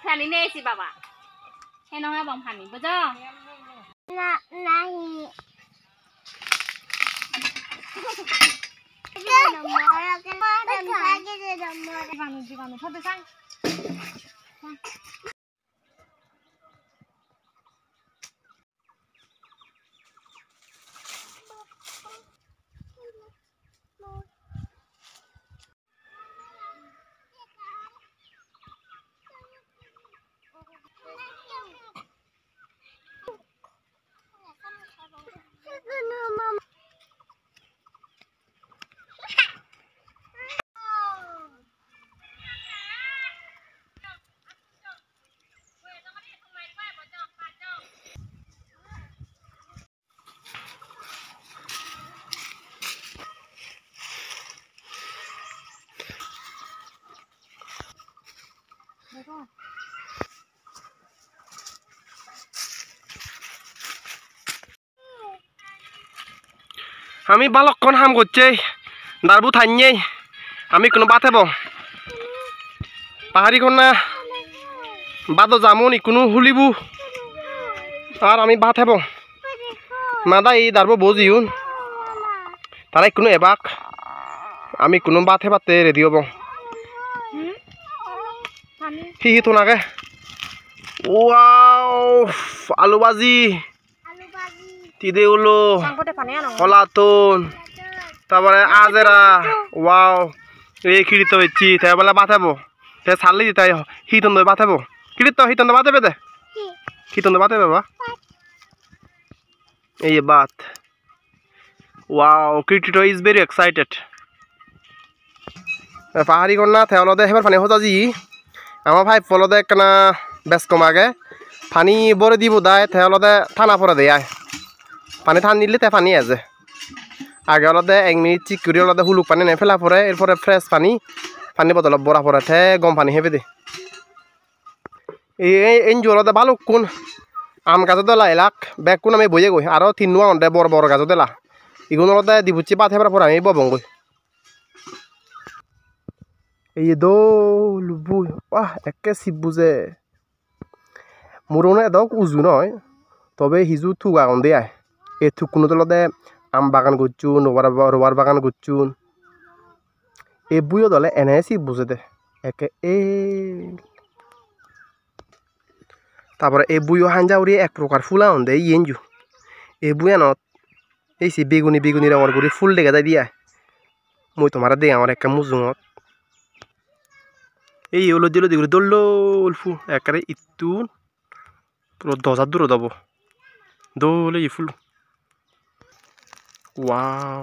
খানি নেছি বাবা হে নহয় বম খানি বুঝো না নাহি জীবাণু সবে চাং আমি বালকক্ষণ হাম করছে দারবু থাইনি আমি কোনো বাথেব পাহাড়ি কন্যা বাদ যামন ইকুনো হুলিবু আর আমি বাথেব মাদা এই দারবো বজিউন তারা কোনো এবাক আমি কোনো বাথে বাতে রেডি হব হি তো নাগে ওয়াও আলু ভাজি তিদে উলো হলাতুন তারপরে আজেরা ওয়াও এই খিড়িত হচ্ছি তাই বলে বাথাবো তাই ছাড়লি তাই হিতন দই বাথাবো খিড়িত হিতন বাথাবে দে হিতন বাথাবে বাবা এই Baat wow কিটিটো is very excited পাহাড়ি কন্যা থেওলদে হেবার পানি হজাজি আমার ভাই ফলদে কেনা বেশ কম আগে পানি বরে দিব দায় থেওলদে থানা পরে দেয় পানি থান নিলে তে পানি আছে আগে অলদে 1 মিনিট চিক করে অলদে হুলুক পানি নেই ফেলা পরে এরপরে ফ্রেশ পানি বদল বরা পরে থে গম পানি হেবে দে এই এনজু অলদে ভালো কোন আম গাছ দেলা এলাক ব্যাগ কোন আমি বইয়ে গই আরো 3 নোয়া অন্ডে বড় বড় গাছ দেলা ইগুন অলদে দিবুচি বাত হেবার পরে আমি ববং গই এই দোল বুই বাহ একে সিবুজে মুরোনে দক উজু নয় তবে হিজু থুগা গন্দে আয় এই থুকুনো দলদে আম বাগান করছুন রবার বাগান করছুন এই বুইও দলে এনে সিবুজে দে একে এ তারপরে এই বুইও হাঞ্জা উড়ি এক প্রকার ফুলা হন্দে ইয়েনজু এই বুয়ানত এই সি বেগুনি বেগুনি রঙর গুড়ি ফুল লেগে যায় দিয়া মই তোমার দে আমার একটা মুজুঙত এই হলো দিল দিগুলো দোল ফুল একেবারে ইতুন পুরো 10 হাত দূরে যাব দোলে ই ফুল ওয়াও